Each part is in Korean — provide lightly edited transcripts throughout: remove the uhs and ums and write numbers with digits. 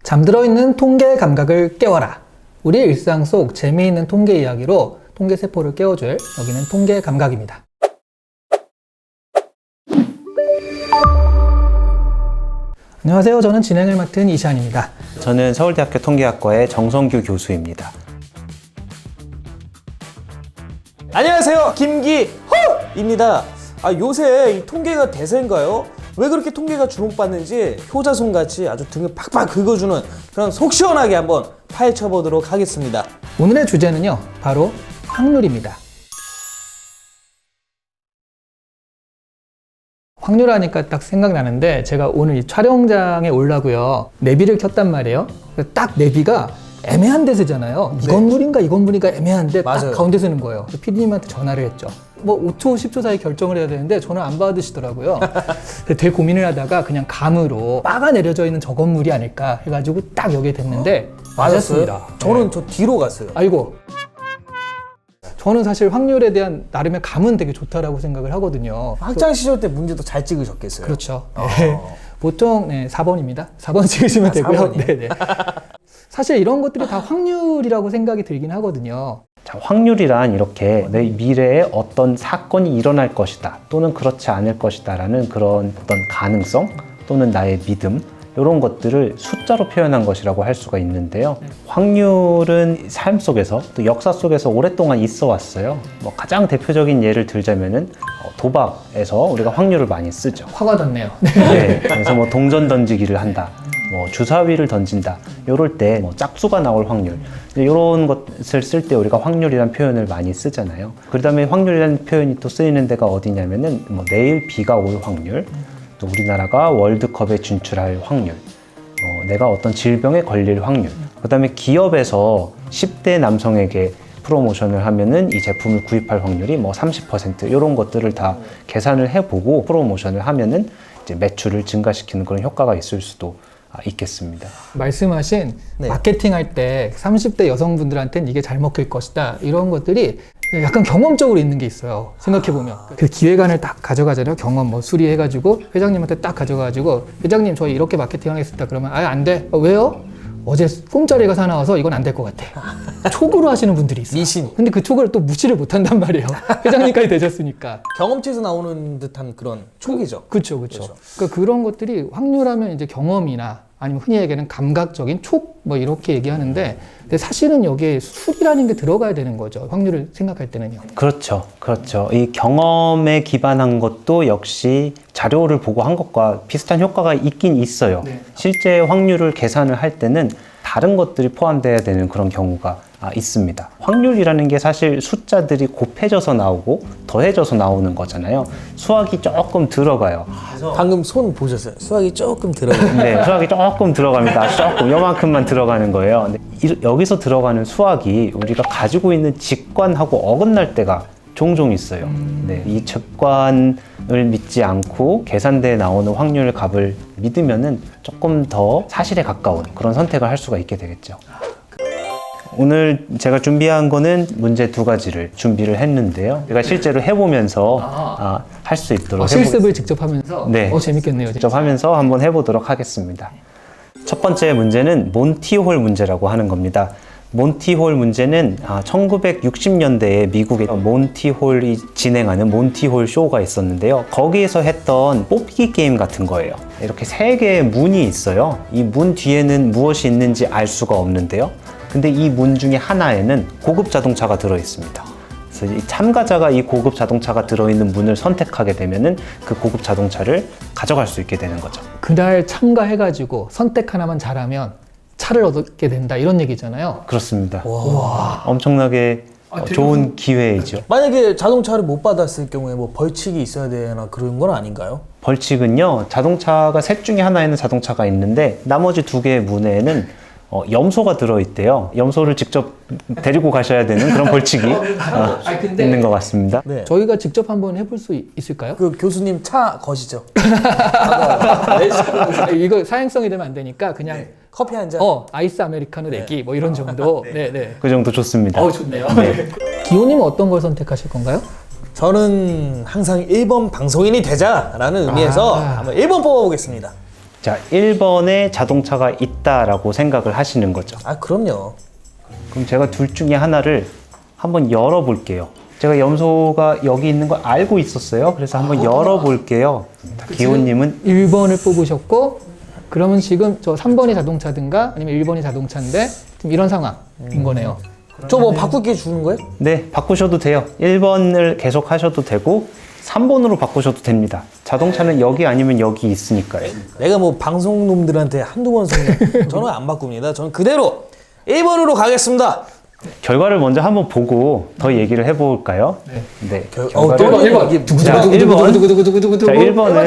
잠들어 있는 통계 감각을 깨워라. 우리 일상 속 재미있는 통계 이야기로 통계 세포를 깨워줄 여기는 통계 감각입니다. 안녕하세요. 저는 진행을 맡은 이시안입니다. 저는 서울대학교 통계학과의 정성규 교수입니다. 안녕하세요. 김기호입니다. 요새 이 통계가 대세인가요? 왜 그렇게 통계가 주목받는지 효자손같이 아주 등을 팍팍 긁어주는 그런 속 시원하게 한번 파헤쳐보도록 하겠습니다. 오늘의 주제는요, 바로 확률입니다. 확률하니까 딱 생각나는데, 제가 오늘 이 촬영장에 오려고요, 내비를 켰단 말이에요. 딱 내비가 애매한 데 쓰잖아요. 이 건물인가 이 건물인가 애매한데 딱 가운데 쓰는 거예요. PD님한테 전화를 했죠. 뭐 5초, 10초 사이 결정을 해야 되는데 전화 안 받으시더라고요. 되게 고민을 하다가 그냥 감으로 바가 내려져 있는 저 건물이 아닐까 해가지고 딱 여기에 됐는데 맞았습니다. 저는 저 뒤로 갔어요. 아이고. 저는 사실 확률에 대한 나름의 감은 되게 좋다라고 생각을 하거든요. 학창 시절 때 문제도 잘 찍으셨겠어요. 그렇죠. 네. 보통 4번입니다. 4번 찍으시면 되고요. 네네. 사실 이런 것들이 다 확률이라고 생각이 들긴 하거든요. 자, 확률이란 이렇게 내 미래에 어떤 사건이 일어날 것이다 또는 그렇지 않을 것이다 라는 그런 어떤 가능성 또는 나의 믿음, 이런 것들을 숫자로 표현한 것이라고 할 수가 있는데요. 확률은 삶 속에서 또 역사 속에서 오랫동안 있어 왔어요. 뭐 가장 대표적인 예를 들자면은 도박에서 우리가 확률을 많이 쓰죠. 화가 났네요. 네, 그래서 뭐 동전 던지기를 한다, 뭐 주사위를 던진다, 이럴 때 뭐 짝수가 나올 확률, 이런 것을 쓸 때 우리가 확률이라는 표현을 많이 쓰잖아요. 그 다음에 확률이라는 표현이 또 쓰이는 데가 어디냐면은 뭐 내일 비가 올 확률, 또 우리나라가 월드컵에 진출할 확률, 내가 어떤 질병에 걸릴 확률, 그 다음에 기업에서 10대 남성에게 프로모션을 하면은 이 제품을 구입할 확률이 뭐 30% 이런 것들을 다 계산을 해보고 프로모션을 하면은 이제 매출을 증가시키는 그런 효과가 있을 수도 있겠습니다. 말씀하신 마케팅 할 때 30대 여성분들한테는 이게 잘 먹힐 것이다, 이런 것들이 약간 경험적으로 있는 게 있어요. 생각해보면 그 기획안을 딱 가져가잖아요. 경험 뭐 수리해가지고 회장님한테 딱 가져가가지고, 회장님 저희 이렇게 마케팅 하겠습니다. 그러면 안 돼. 왜요? 어제 꿈자리가 사나워서 이건 안 될 것 같아. 촉으로 하시는 분들이 있어요. 미신. 근데 그 촉을 또 무시를 못한단 말이에요. 회장님까지 되셨으니까. 경험치에서 나오는 듯한 그런 촉이죠. 그렇죠. 그러니까 그런 것들이 확률하면 이제 경험이나 아니면 흔히 얘기하는 감각적인 촉, 뭐 이렇게 얘기하는데, 근데 사실은 여기에 수리라는 게 들어가야 되는 거죠. 확률을 생각할 때는요. 그렇죠. 이 경험에 기반한 것도 역시 자료를 보고 한 것과 비슷한 효과가 있긴 있어요. 네. 실제 확률을 계산을 할 때는 다른 것들이 포함되어야 되는 그런 경우가 있습니다. 확률이라는 게 사실 숫자들이 곱해져서 나오고 더해져서 나오는 거잖아요. 수학이 조금 들어가요. 방금 손 보셨어요? 수학이 조금 들어가요. 네, 수학이 조금 들어갑니다. 아주 조금, 요만큼만 들어가는 거예요. 근데 여기서 들어가는 수학이 우리가 가지고 있는 직관하고 어긋날 때가 종종 있어요. 네, 이 직관을 믿지 않고 계산대에 나오는 확률 값을 믿으면은 조금 더 사실에 가까운 그런 선택을 할 수가 있게 되겠죠. 오늘 제가 준비한 거는 문제 2가지를 준비를 했는데요. 제가 실제로 해보면서 할 수 있도록 실습을 직접 하면서. 네, 재밌겠네요. 직접 하면서 한번 해보도록 하겠습니다. 첫 번째 문제는 몬티홀 문제라고 하는 겁니다. 몬티홀 문제는 1960년대에 미국의 몬티홀이 진행하는 몬티홀 쇼가 있었는데요. 거기에서 했던 뽑기 게임 같은 거예요. 이렇게 3개의 문이 있어요. 이 문 뒤에는 무엇이 있는지 알 수가 없는데요. 근데 이 문 중에 하나에는 고급 자동차가 들어있습니다. 그래서 이 참가자가 이 고급 자동차가 들어있는 문을 선택하게 되면은 그 고급 자동차를 가져갈 수 있게 되는 거죠. 그날 참가해가지고 선택 하나만 잘하면 차를 얻게 된다, 이런 얘기잖아요. 그렇습니다. 와. 엄청나게 좋은 기회이죠. 만약에 자동차를 못 받았을 경우에 뭐 벌칙이 있어야 되나 그런 건 아닌가요? 벌칙은요, 자동차가 셋 중에 하나에는 자동차가 있는데 나머지 2개의 문에는 염소가 들어있대요. 염소를 직접 데리고 가셔야 되는 그런 벌칙이 있는 것 같습니다. 네. 저희가 직접 한번 해볼 수 있을까요? 그 교수님 차 거시죠? 이거 사행성이 되면 안 되니까 그냥 커피 한 잔. 아이스 아메리카노 내기 뭐 이런 정도. 네. 그 정도 좋습니다. 좋네요. 기호님은 어떤 걸 선택하실 건가요? 저는 항상 1번 방송인이 되자라는 의미에서 한번 1번 뽑아보겠습니다. 자, 1번에 자동차가 있다라고 생각을 하시는 거죠. 아, 그럼요. 그럼 제가 둘 중에 하나를 한번 열어볼게요. 제가 염소가 여기 있는 걸 알고 있었어요. 그래서 한번 열어볼게요. 기호님은 1번을 뽑으셨고, 그러면 지금 저 3번이 자동차든가 아니면 1번이 자동차인데 지금 이런 상황인 거네요. 저 뭐 바꿀 게 주는 거예요? 네, 바꾸셔도 돼요. 1번을 계속 하셔도 되고 3번으로 바꾸셔도 됩니다. 자동차는 여기 아니면 여기 있으니까요. 내가 뭐 방송놈들한테 한두 번 속는 저는 안 바꿉니다. 저는 그대로 1번으로 가겠습니다. 결과를 먼저 한번 보고 더 얘기를 해볼까요? 네. 결과를 1번. 자, 1번. 자, 1번은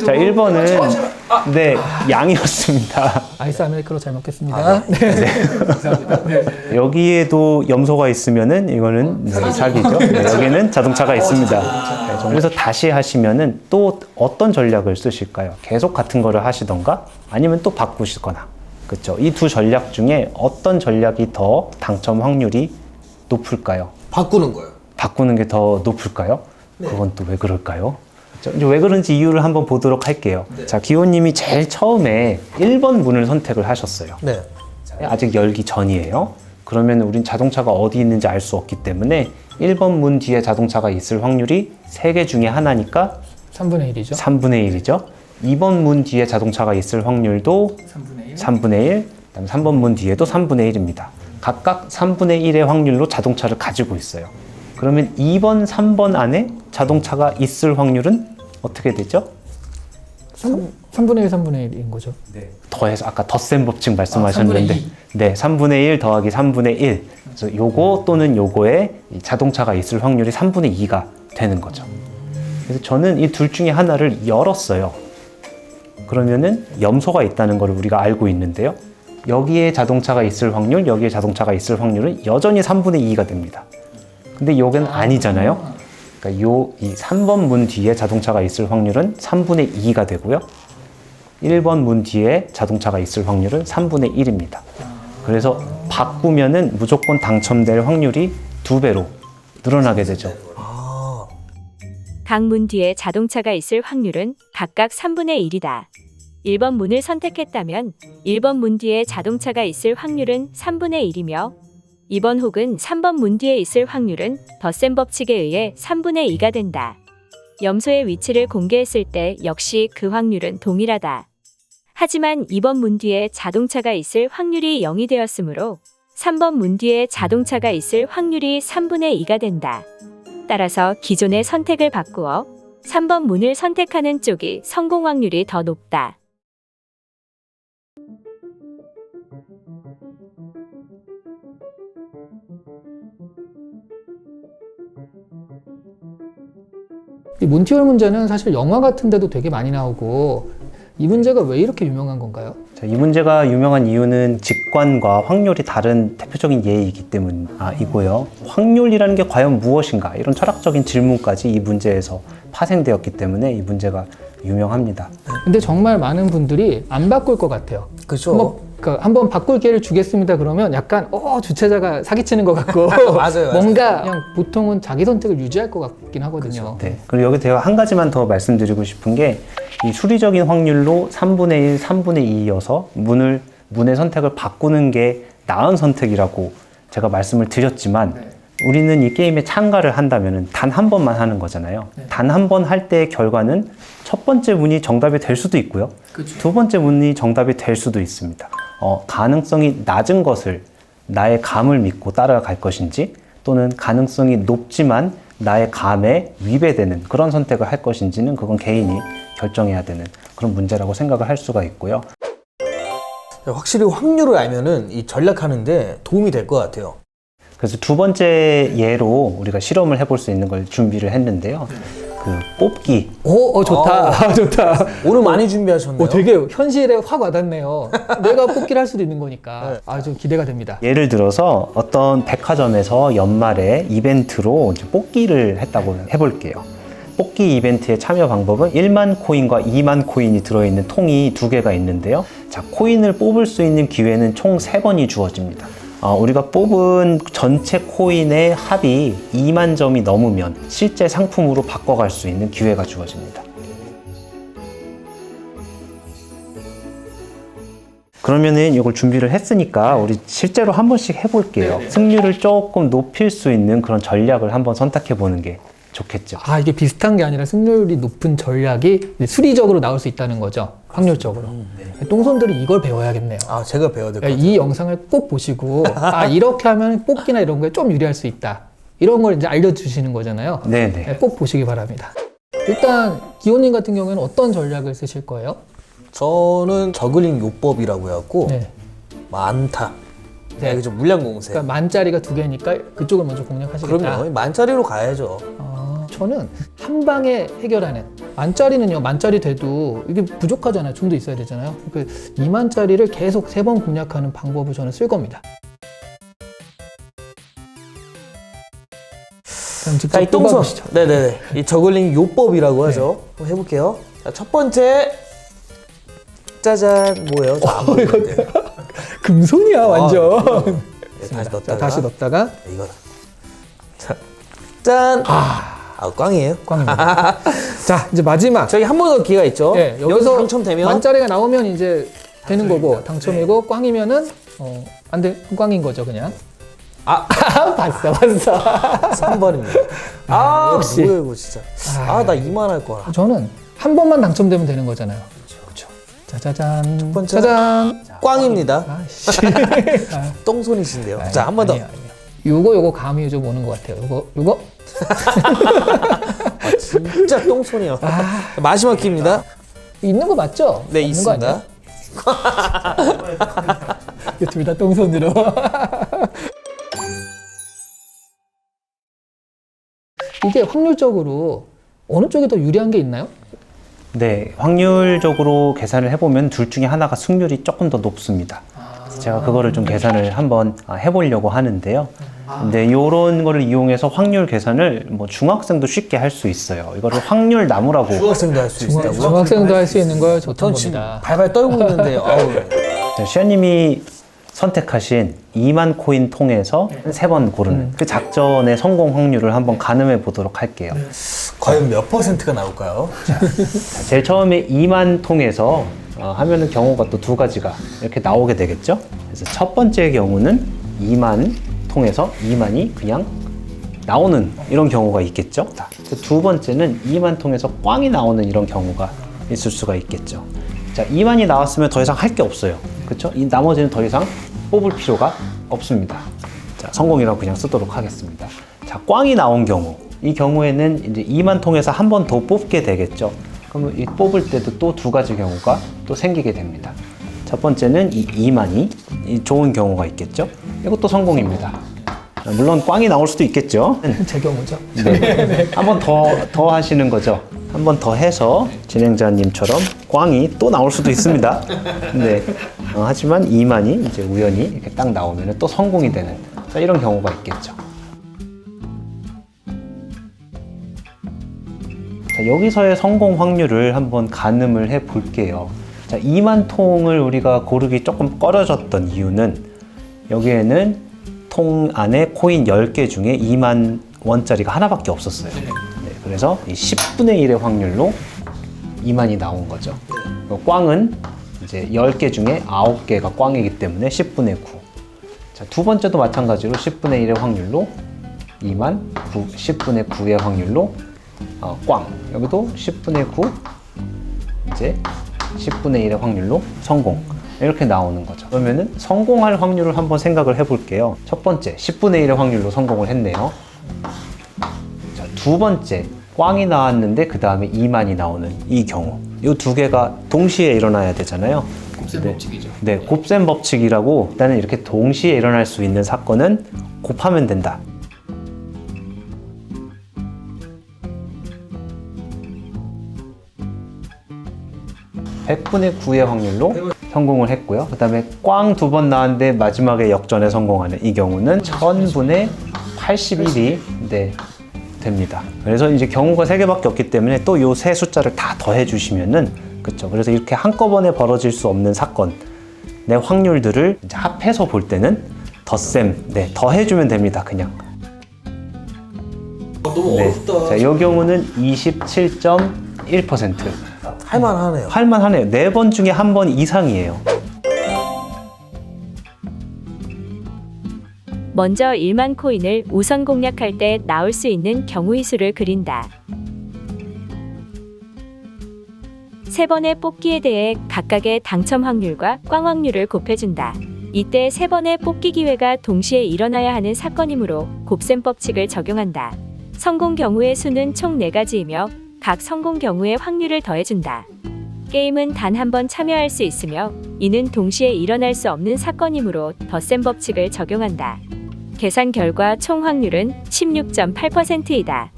자, 1번은 네, 양이었습니다. 아이스 아메리카노 잘 먹겠습니다. 네. 감사합니다. 네. 여기에도 염소가 있으면은 이거는 네, 사기죠. 네, 여기는 자동차가 있습니다. 네, 그래서 다시 하시면은 또 어떤 전략을 쓰실까요? 계속 같은 거를 하시던가 아니면 또 바꾸시거나. 그렇죠. 이 두 전략 중에 어떤 전략이 더 당첨 확률이 높을까요? 바꾸는 거예요. 바꾸는 게 더 높을까요? 그건 또 왜 그럴까요? 그렇죠? 이제 왜 그런지 이유를 한번 보도록 할게요. 자, 기호님이 제일 처음에 1번 문을 선택을 하셨어요. 네. 아직 열기 전이에요. 그러면 우린 자동차가 어디 있는지 알 수 없기 때문에 1번 문 뒤에 자동차가 있을 확률이 3개 중에 하나니까 3분의 1이죠. 3분의 1이죠. 2번 문 뒤에 자동차가 있을 확률도 3분의 1, 그다음 3번 문 뒤에도 3분의 1입니다. 각각 3분의 1의 확률로 자동차를 가지고 있어요. 그러면 2번, 3번 안에 자동차가 있을 확률은 어떻게 되죠? 3분의 1, 3분의 1인 거죠. 더해서 아까 덧셈 법칙 말씀하셨는데 3분의 2. 네, 3분의 1 더하기 3분의 1. 그래서 요거 또는 요거에 이 자동차가 있을 확률이 3분의 2가 되는 거죠. 그래서 저는 이 둘 중에 하나를 열었어요. 그러면은 염소가 있다는 걸 우리가 알고 있는데요. 여기에 자동차가 있을 확률, 여기에 자동차가 있을 확률은 여전히 3분의 2가 됩니다. 근데 요건 아니잖아요. 그러니까 이 3번 문 뒤에 자동차가 있을 확률은 3분의 2가 되고요. 1번 문 뒤에 자동차가 있을 확률은 3분의 1입니다. 그래서 바꾸면은 무조건 당첨될 확률이 2배로 늘어나게 되죠. 각 문 뒤에 자동차가 있을 확률은 각각 3분의 1이다. 1번 문을 선택했다면 1번 문 뒤에 자동차가 있을 확률은 3분의 1이며 2번 혹은 3번 문 뒤에 있을 확률은 덧셈 법칙에 의해 3분의 2가 된다. 염소의 위치를 공개했을 때 역시 그 확률은 동일하다. 하지만 2번 문 뒤에 자동차가 있을 확률이 0이 되었으므로 3번 문 뒤에 자동차가 있을 확률이 3분의 2가 된다. 따라서 기존의 선택을 바꾸어 3번 문을 선택하는 쪽이 성공 확률이 더 높다. 이 몬티올 문제는 사실 영화 같은 데도 되게 많이 나오고 이 문제가 왜 이렇게 유명한 건가요? 자, 이 문제가 유명한 이유는 직관과 확률이 다른 대표적인 예이기 때문이고요. 확률이라는 게 과연 무엇인가? 이런 철학적인 질문까지 이 문제에서 파생되었기 때문에 이 문제가 유명합니다. 근데 정말 많은 분들이 안 바꿀 것 같아요. 그렇죠. 한번 바꿀 기회를 주겠습니다. 그러면 약간 주최자가 사기치는 것 같고 맞아요. 뭔가 그냥 보통은 자기 선택을 유지할 것 같긴 하거든요. 네. 그리고 여기 제가 한 가지만 더 말씀드리고 싶은 게 이 수리적인 확률로 3분의 1, 3분의 2여서 문의 선택을 바꾸는 게 나은 선택이라고 제가 말씀을 드렸지만 우리는 이 게임에 참가를 한다면 단 한 번만 하는 거잖아요. 단 한 번 할 때의 결과는 첫 번째 문이 정답이 될 수도 있고요. 두 번째 문이 정답이 될 수도 있습니다. 가능성이 낮은 것을 나의 감을 믿고 따라갈 것인지 또는 가능성이 높지만 나의 감에 위배되는 그런 선택을 할 것인지는 그건 개인이 결정해야 되는 그런 문제라고 생각을 할 수가 있고요. 확실히 확률을 알면은 이 전략하는데 도움이 될 것 같아요. 그래서 두 번째 예로 우리가 실험을 해볼 수 있는 걸 준비를 했는데요. 그 뽑기. 좋다. 좋다. 오늘 많이 준비하셨네요. 되게 현실에 확 와닿네요. 내가 뽑기를 할 수도 있는 거니까. 좀 기대가 됩니다. 예를 들어서 어떤 백화점에서 연말에 이벤트로 이제 뽑기를 했다고 해볼게요. 뽑기 이벤트의 참여 방법은 1만 코인과 2만 코인이 들어있는 통이 2개가 있는데요. 자, 코인을 뽑을 수 있는 기회는 총 3번이 주어집니다. 우리가 뽑은 전체 코인의 합이 2만 점이 넘으면 실제 상품으로 바꿔갈 수 있는 기회가 주어집니다. 그러면은 이걸 준비를 했으니까 우리 실제로 한 번씩 해볼게요. 승률을 조금 높일 수 있는 그런 전략을 한번 선택해 보는 게 좋겠죠. 아, 이게 비슷한 게 아니라 승률이 높은 전략이 수리적으로 나올 수 있다는 거죠. 확률적으로. 똥손들은 이걸 배워야겠네요. 아, 제가 배워야 될 것 같아요. 이 영상을 꼭 보시고 아, 이렇게 하면 뽑기나 이런 거에 좀 유리할 수 있다. 이런 걸 이제 알려주시는 거잖아요. 네네. 네, 꼭 보시기 바랍니다. 일단 기호님 같은 경우에는 어떤 전략을 쓰실 거예요? 저는 저글링 요법이라고 해갖고 네. 많다. 네. 이게 좀 물량 공세. 그러니까 만짜리가 2개니까 그쪽을 먼저 공략하시겠다. 그럼요. 만짜리로 가야죠. 저는 한 방에 해결하는 만짜리는요, 만짜리 돼도 이게 부족하잖아요. 좀 더 있어야 되잖아요. 그 2만짜리를 계속 3번 공략하는 방법을 저는 쓸 겁니다. 그럼 직접 자, 이 똥손. 뽑아보시죠. 네네네. 이 저글링 요법이라고 하죠. 한번 해볼게요. 자, 첫 번째. 짜잔. 뭐예요? 저안 보이는데. 금손이야, 완전. 네, 다시 자, 넣었다가. 다시 넣었다가 이거다. 자, 짠. 꽝이에요. 꽝입니다. 자, 이제 마지막. 저기 한 번 더 기회가 있죠. 네, 여기서 당첨되면 만짜리가 나오면 이제 되는 거고 당첨이고 꽝이면은 안 돼, 꽝인 거죠, 그냥. 봤어. 3번입니다. 역시. 뭐야 이거 진짜. 나 2만 할 거야. 저는 한 번만 당첨되면 되는 거잖아요. 그렇죠. 짜자잔. 첫 번째. 짜잔. 꽝입니다. 아씨. 똥손이신데요. 자, 한 번 더. 요거 감이 좀 오는 것 같아요. 요거. 진짜 똥손이야. 마지막 기회입니다. 있는 거 맞죠? 네, 없는 거 있습니다. 둘 다 똥손으로. 이게 확률적으로 어느 쪽이 더 유리한 게 있나요? 네, 확률적으로 계산을 해보면 둘 중에 하나가 승률이 조금 더 높습니다. 그래서 제가 그거를 좀 계산을 한번 해보려고 하는데요. 근데 이런 거를 이용해서 확률 계산을 뭐 중학생도 쉽게 할 수 있어요. 이거를 확률 나무라고. 중학생도 할 수 있다고. 중학생도 할 수 있는 걸 좋던 전 지금 겁니다. 발발 떨고 있는데. 아우. 시아님이 선택하신 2만 코인 통해서 3번 고르는 그 작전의 성공 확률을 한번 가늠해 보도록 할게요. 과연 몇 %가 나올까요? 제일 처음에 2만 통해서 하면은 경우가 또 두 가지가 이렇게 나오게 되겠죠. 그래서 첫 번째 경우는 2만 통해서 2만이 그냥 나오는 이런 경우가 있겠죠. 두 번째는 2만 통해서 꽝이 나오는 이런 경우가 있을 수가 있겠죠. 자, 2만이 나왔으면 더 이상 할 게 없어요. 그렇죠? 이 나머지는 더 이상 뽑을 필요가 없습니다. 자, 성공이라고 그냥 쓰도록 하겠습니다. 자, 꽝이 나온 경우, 이 경우에는 이제 2만 통해서 한 번 더 뽑게 되겠죠. 그러면 이 뽑을 때도 또 두 가지 경우가 또 생기게 됩니다. 첫 번째는 이 2만이 좋은 경우가 있겠죠. 이것도 성공입니다. 물론 꽝이 나올 수도 있겠죠. 제 경우죠. 네. 한 번 더 하시는 거죠. 한 번 더 해서 진행자님처럼 꽝이 또 나올 수도 있습니다. 네. 하지만 2만이 이제 우연히 이렇게 딱 나오면 또 성공이 되는 이런 경우가 있겠죠. 자, 여기서의 성공 확률을 한번 가늠을 해 볼게요. 자, 2만 통을 우리가 고르기 조금 꺼려졌던 이유는 여기에는 통 안에 코인 10개 중에 2만 원짜리가 하나밖에 없었어요. 네, 그래서 이 10분의 1의 확률로 2만이 나온 거죠. 꽝은 이제 10개 중에 9개가 꽝이기 때문에 10분의 9. 자, 두 번째도 마찬가지로 10분의 1의 확률로 2만, 10분의 9의 확률로 꽝. 여기도 10분의 9, 이제 10분의 1의 확률로 성공. 이렇게 나오는 거죠. 그러면은 성공할 확률을 한번 생각을 해볼게요. 첫 번째, 10분의 1의 확률로 성공을 했네요. 자, 두 번째, 꽝이 나왔는데 그 다음에 2만이 나오는 이 경우. 이 두 개가 동시에 일어나야 되잖아요. 곱셈 법칙이죠. 네, 곱셈 법칙이라고 일단은 이렇게 동시에 일어날 수 있는 사건은 곱하면 된다. (100분의 9의) 확률로 성공을 했고요. 그 다음에 꽝 두 번 나왔는데 마지막에 역전에 성공하는 이 경우는 1000분의 81이 네, 됩니다. 그래서 이제 경우가 3개밖에 없기 때문에 또 요 세 숫자를 다 더해 주시면은 그렇죠. 그래서 이렇게 한꺼번에 벌어질 수 없는 사건 내 확률들을 이제 합해서 볼 때는 덧셈, 네, 더해주면 됩니다. 그냥. 너무 어렵다. 자, 이 경우는 27.1%. 할만하네요. 할만하네요. 4번 중에 한 번 이상이에요. 먼저 1만 코인을 우선 공략할 때 나올 수 있는 경우의 수를 그린다. 세 번의 뽑기에 대해 각각의 당첨 확률과 꽝 확률을 곱해준다. 이때 세 번의 뽑기 기회가 동시에 일어나야 하는 사건이므로 곱셈 법칙을 적용한다. 성공 경우의 수는 총 4가지이며 각 성공 경우의 확률을 더해준다. 게임은 단 한 번 참여할 수 있으며 이는 동시에 일어날 수 없는 사건이므로 덧셈 법칙을 적용한다. 계산 결과 총 확률은 16.8%이다.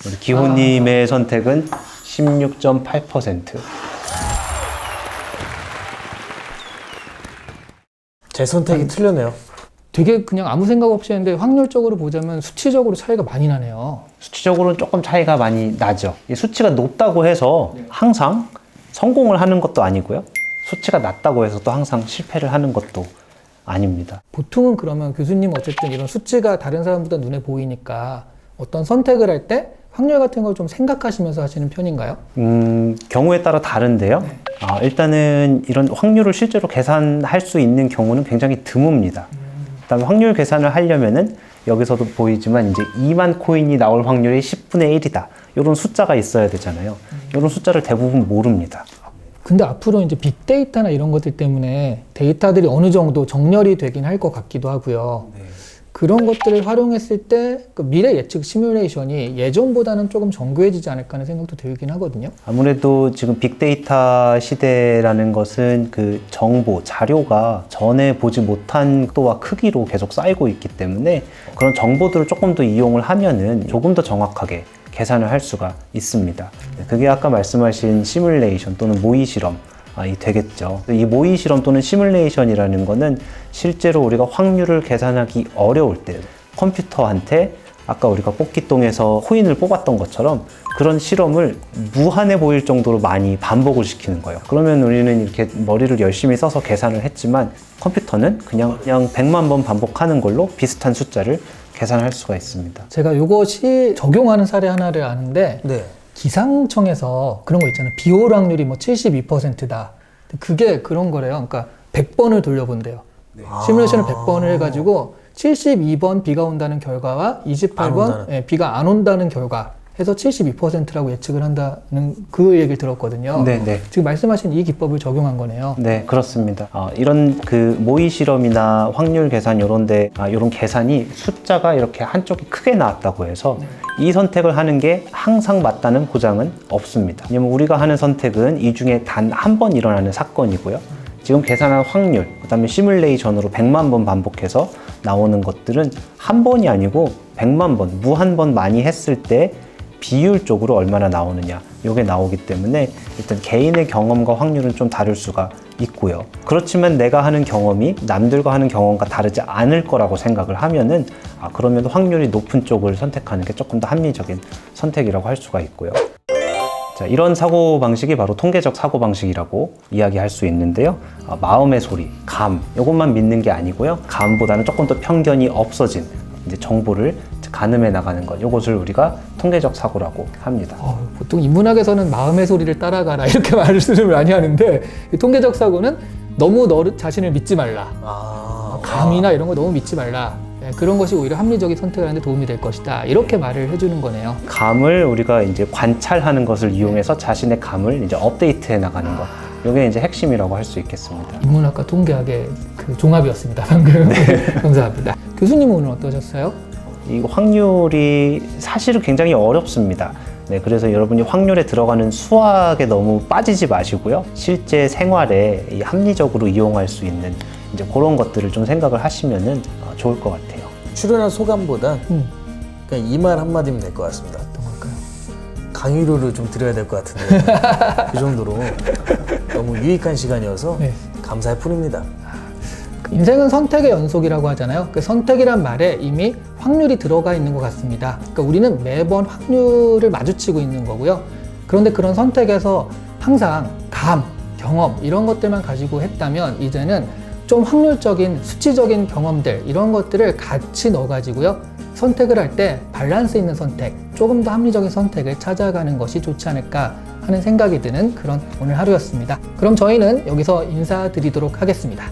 우리 기호님의 선택은 16.8%. 제 선택이 틀렸네요. 되게 그냥 아무 생각 없이 했는데 확률적으로 보자면 수치적으로 차이가 많이 나네요. 수치적으로는 조금 차이가 많이 나죠. 이 수치가 높다고 해서 항상 성공을 하는 것도 아니고요. 수치가 낮다고 해서 또 항상 실패를 하는 것도 아닙니다. 보통은 그러면 교수님 어쨌든 이런 수치가 다른 사람보다 눈에 보이니까 어떤 선택을 할 때 확률 같은 걸 좀 생각하시면서 하시는 편인가요? 경우에 따라 다른데요. 일단은 이런 확률을 실제로 계산할 수 있는 경우는 굉장히 드뭅니다. 그다음에 확률 계산을 하려면은 여기서도 보이지만 이제 2만 코인이 나올 확률이 10분의 1이다. 이런 숫자가 있어야 되잖아요. 이런 숫자를 대부분 모릅니다. 근데 앞으로 이제 빅데이터나 이런 것들 때문에 데이터들이 어느 정도 정렬이 되긴 할 것 같기도 하고요. 그런 것들을 활용했을 때 그 미래 예측 시뮬레이션이 예전보다는 조금 정교해지지 않을까 하는 생각도 들긴 하거든요. 아무래도 지금 빅데이터 시대라는 것은 그 정보, 자료가 전에 보지 못한 속도와 크기로 계속 쌓이고 있기 때문에 그런 정보들을 조금 더 이용을 하면은 조금 더 정확하게 계산을 할 수가 있습니다. 그게 아까 말씀하신 시뮬레이션 또는 모의 실험 이 되겠죠. 이 모의 실험 또는 시뮬레이션이라는 거는 실제로 우리가 확률을 계산하기 어려울 때 컴퓨터한테 아까 우리가 뽑기통에서 코인을 뽑았던 것처럼 그런 실험을 무한해 보일 정도로 많이 반복을 시키는 거예요. 그러면 우리는 이렇게 머리를 열심히 써서 계산을 했지만 컴퓨터는 그냥 100만 번 반복하는 걸로 비슷한 숫자를 계산할 수가 있습니다. 제가 이것이 적용하는 사례 하나를 아는데 네. 기상청에서 그런 거 있잖아요. 비올 확률이 뭐 72%다. 그게 그런 거래요. 그러니까 100번을 돌려본대요. 시뮬레이션을 100번을 해가지고 72번 비가 온다는 결과와 28번 비가 안 온다는 결과 해서 72%라고 예측을 한다는 그 얘기를 들었거든요. 네. 지금 말씀하신 이 기법을 적용한 거네요. 네, 그렇습니다. 이런 그 모의 실험이나 확률 계산 이런데 이런 계산이 숫자가 이렇게 한쪽이 크게 나왔다고 해서 이 선택을 하는 게 항상 맞다는 보장은 없습니다. 왜냐면 우리가 하는 선택은 이 중에 단 한 번 일어나는 사건이고요. 지금 계산한 확률, 그다음에 시뮬레이션으로 100만 번 반복해서 나오는 것들은 한 번이 아니고 100만 번, 무한 번 많이 했을 때 비율적으로 얼마나 나오느냐 이게 나오기 때문에 일단 개인의 경험과 확률은 좀 다를 수가 있고요. 그렇지만 내가 하는 경험이 남들과 하는 경험과 다르지 않을 거라고 생각을 하면은 그러면 확률이 높은 쪽을 선택하는 게 조금 더 합리적인 선택이라고 할 수가 있고요. 자, 이런 사고방식이 바로 통계적 사고방식이라고 이야기할 수 있는데요. 마음의 소리, 감 이것만 믿는 게 아니고요. 감보다는 조금 더 편견이 없어진 이제 정보를 가늠해 나가는 것, 이것을 우리가 통계적 사고라고 합니다. 보통 인문학에서는 마음의 소리를 따라가라 이렇게 말씀을 많이 하는데 이 통계적 사고는 너무 너 자신을 믿지 말라. 감이나 이런 거 너무 믿지 말라. 그런 것이 오히려 합리적인 선택을 하는 데 도움이 될 것이다. 이렇게 말을 해주는 거네요. 감을 우리가 이제 관찰하는 것을 이용해서 자신의 감을 이제 업데이트해 나가는 것. 이게 이제 핵심이라고 할 수 있겠습니다. 인문학과 통계학의 그 종합이었습니다. 방금. 감사합니다. 교수님은 오늘 어떠셨어요? 이 확률이 사실은 굉장히 어렵습니다. 네, 그래서 여러분이 확률에 들어가는 수학에 너무 빠지지 마시고요. 실제 생활에 이 합리적으로 이용할 수 있는 이제 그런 것들을 좀 생각을 하시면은 좋을 것 같아요. 출연한 소감보다 그냥 이 말 한마디면 될 것 같습니다. 어떤 걸까요? 강의료를 좀 드려야 될 것 같은데 그 정도로 너무 유익한 시간이어서 네. 감사할 뿐입니다. 인생은 선택의 연속이라고 하잖아요. 그 선택이란 말에 이미 확률이 들어가 있는 것 같습니다. 그러니까 우리는 매번 확률을 마주치고 있는 거고요. 그런데 그런 선택에서 항상 감, 경험 이런 것들만 가지고 했다면 이제는 좀 확률적인 수치적인 경험들 이런 것들을 같이 넣어가지고요. 선택을 할 때 밸런스 있는 선택, 조금 더 합리적인 선택을 찾아가는 것이 좋지 않을까 하는 생각이 드는 그런 오늘 하루였습니다. 그럼 저희는 여기서 인사드리도록 하겠습니다.